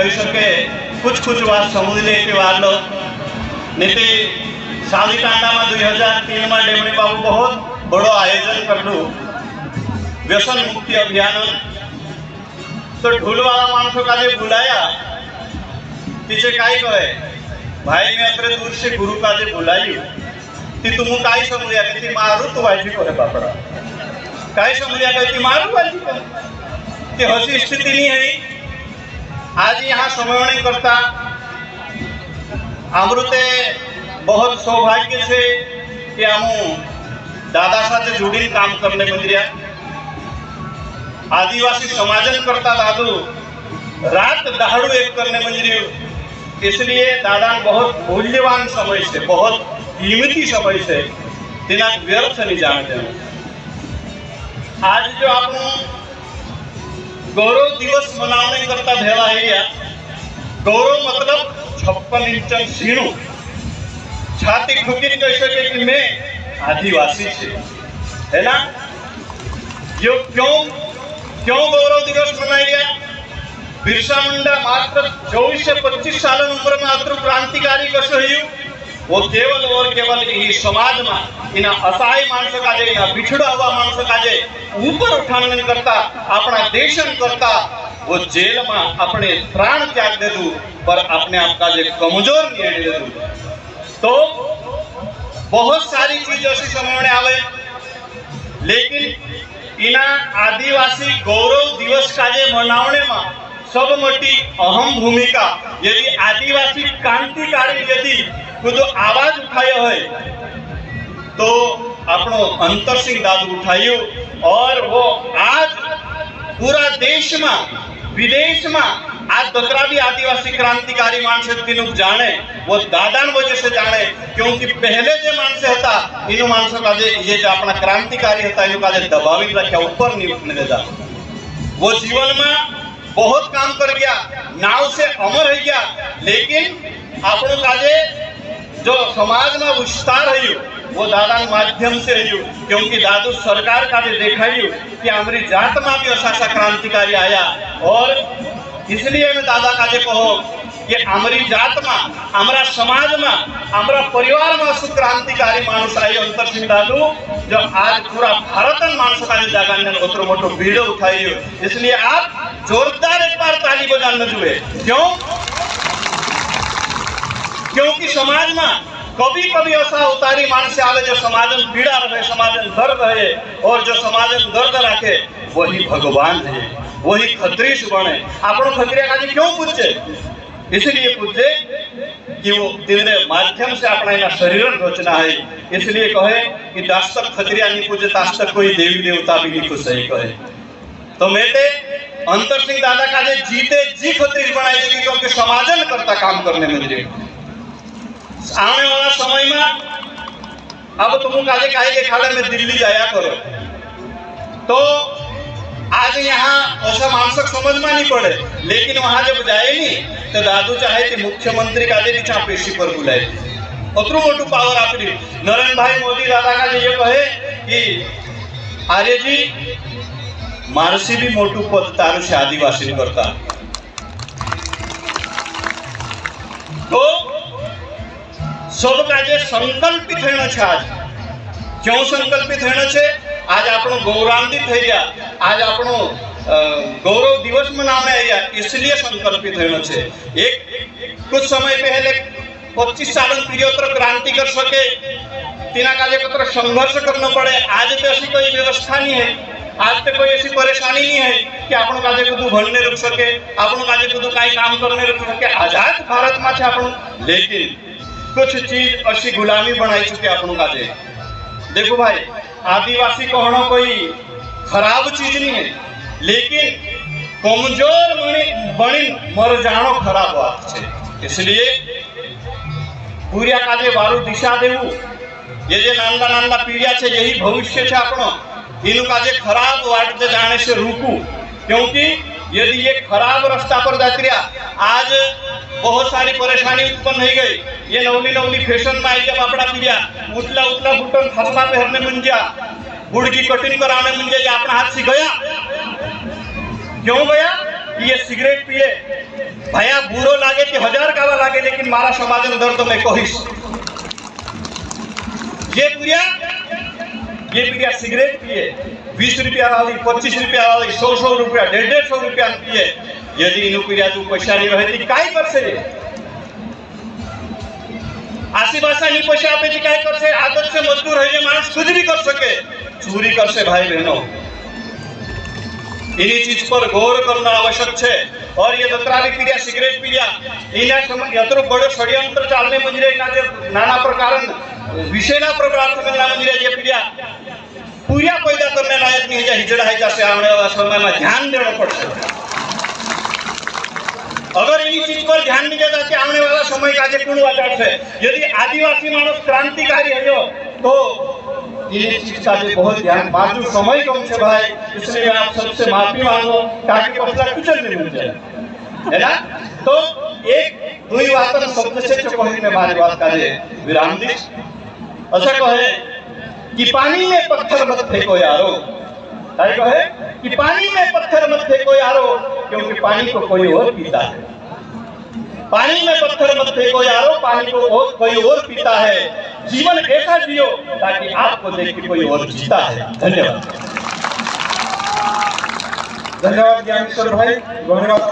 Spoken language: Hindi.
कही सके कुछ कुछ बात समझ ले के वालो नीति सालीकांडा में 2003 में डेमणी बाबू बहुत बड़ो आयोजन करलू व्यसन मुक्ति अभियान। तो ढोल वाला मानसों का जो बुलाया तिचे काय कहे भाई मैं अतरे दूर से गुरु का जो बुलाई ती तुम काय समझिया कि ती मारू तो वाजी करे बापड़ा काय समझिया कि ती मारू वाजी करे ती हसी स्थिति नहीं है। आज यहाँ समर्पण करता अमृते बहुत सौभाग्य से कि हम दादा साथ जुड़ी काम करने मंदिर आदिवासी समाजन करता दादू रात दहाड़ू एक करने मंदिर। इसलिए दादा बहुत मूल्यवान समय से बहुत कीमती समय से दिना व्यर्थ नहीं जानते। आज जो आप गौरव दिवस मनाने करता भेला है गौरव मतलब 56 इंच सीणु छाती ठुकी कह सके कि मैं आदिवासी है ना। जो क्यों गौरव दिवस मनाया गया? बिरसा मुंडा मात्र 24 से 25 साल उम्र में अतरु क्रांतिकारी कसो हुई वो केवल और केवल ये समाज में इना असहाय मानसों का जे इना बिछड़ा हुआ मानसों का जे ऊपर उठाने करता अपना देशन करता वो जेल में अपने प्राण त्याग दे दू पर अपने आप का जे कमजोर नहीं दे दू। तो बहुत सारी चीजों से समझ में आवे लेकिन इना आदिवासी गौरव दिवस का जे मनावने में सब मोटी अहम भूमिका यदि आदिवासी क्रांतिकारी यदि खुद आवाज उठायो है तो अपनो अंतर सिंह दादू उठायो और वो आज पूरा देश में विदेश में आज दतरा भी आदिवासी क्रांतिकारी मानस तीनों जाने वो दादान वजह से जाने क्योंकि पहले जो मानस था इन मानसों का ये जो अपना क्रांतिकारी था इनका दबावी रखा ऊपर नहीं उठने देता। वो जीवन में बहुत काम कर गया नाव से अमर है गया लेकिन आपको काजे जो समाज में विस्तार है वो दादा माध्यम से है क्योंकि दादू सरकार का भी देखा कि हमारी जात में भी ऐसा क्रांतिकारी आया और इसलिए मैं दादा का जे कहो कि हमारी जात में हमारा समाज में हमारा परिवार में सुक्रांतिकारी मानुष आए अंतर सिंह दादू जो आज पूरा भारत मानुष का जगह उतर मोटो भीड़ उठाई। इसलिए आप जोरदार एक बार ताली बजाना जुए क्योंकि समाज में कभी कभी ऐसा उतारी मानस आवे जो समाजन पीड़ा रहे समाजन दर्द है और जो समाजन दर्द रखे वही भगवान है वही खत्रीश बने। आपको खत्रिया का क्यों पूछे? इसलिए पूछे कि वो तेरे माध्यम से अपना शरीर रचना है। इसलिए कहे कि दास तक खत्रिया नहीं पूछे तास तक कोई देवी देवता भी नहीं पूछ सही कहे। तो मेरे अंतर सिंह दादा का जीते जी खत्रीश बनाई देगी क्योंकि समाजन करता काम करने में दे आने वाला समय में अब तुम काजे काहे के खाड़े में दिल्ली जाया करो तो आज यहाँ ऐसा मानसिक समझ में नहीं पड़े लेकिन वहां जब जाए नहीं तो दादू चाहे कि मुख्यमंत्री का नीचा पेशी पर बुलाए अतरू मोटू पावर आपली नरेंद्र भाई मोदी दादा का ये कहे कि आर्य जी मारसी भी मोटू पद तारू से आदिवासी करता तो सब काजे संकल्पित होना छे। आज क्यों संकल्पित होना छे? आज आपनो गौरवान्वित हो गया आज आपनो गौरव दिवस मनाने आया इसलिए संकल्पित होना छे। एक कुछ समय पहले 25 साल पीरियोतर क्रांति कर सके तीना काजे कतर संघर्ष करना पड़े। आज तो ऐसी कोई व्यवस्था नहीं है आज तो कोई ऐसी परेशानी नहीं है कि आपन काजे कुछ भणने रुक सके आपन काजे कुछ काई काम करने रुक सके। आजाद भारत में छे आपन लेकिन कुछ चीज ऐसी गुलामी बनाई चुके आपन काजे। देखो भाई आदिवासी कहना कोई खराब चीज नहीं है लेकिन कमजोर बनी मर जानो खराब बात है। इसलिए पूरिया काजे बारू दिशा देवू ये जे नांदा नांदा पीढ़िया है यही भविष्य है आपनो इन काजे खराब वाट जाने से रुकू क्योंकि यदि ये खराब रास्ता पर जाती रहा आज बहुत सारी परेशानी उत्पन्न हो गई। ये नवली नवली फैशन में आई जब अपना पीढ़िया उतला उतला बुटन खसमा पहनने मन जा गुड़ की कटिंग कराने मन जा अपना हाथ से गया क्यों गया कि ये सिगरेट पिए भया कि मारा समाज दर्द में कहीश ये पीड़िया सिगरेट पिए 20 रुपया वाली 25 रुपया वाली 100 रुपया 150 रुपया पिए यदि इन पीड़िया तू पैसा नहीं रहे काय कर से आसी भाषा नहीं पैसा आपे थी काय कर से आदत से मजदूर है मानस खुद भी कर सके चोरी कर से भाई बहनों इन्हीं चीज पर गौर करना आवश्यक है। और ये दत्रारी पीड़िया सिगरेट पीड़िया इना यत्रो बड़ो षड्यंत्र चालने मंदिरे नाना प्रकार विषयना प्रकार मंदिरे ये पीड़िया पूरा पैदा करने लायक नहीं है हिजड़ा है जैसे आने वाला समय में ध्यान देना पड़ता है। अगर इन्हीं चीज पर ध्यान नहीं देता कि आने वाला समय का जे कौन वाचा है यदि आदिवासी मानस क्रांतिकारी है जो तो इन्हीं चीज का जे बहुत ध्यान बाजू समय कम से भाई इसलिए आप सबसे माफी मांगो ताकि पसला कुछ नहीं मिल जाए है ना। तो एक दुई बातन शब्द से जो कहने वाली बात का जे विराम दी अच्छा कहे कि पानी में पत्थर मत फेंको यारो कहे कि पानी में पत्थर मत फेंको यारो क्योंकि पानी को कोई और पीता है। पानी में पत्थर मत फेंको यारो पानी को कोई और पीता है। जीवन ऐसा जियो ताकि आपको देख के कोई और जीता है। धन्यवाद। धन्यवाद ज्ञानेश्वर भाई। धन्यवाद।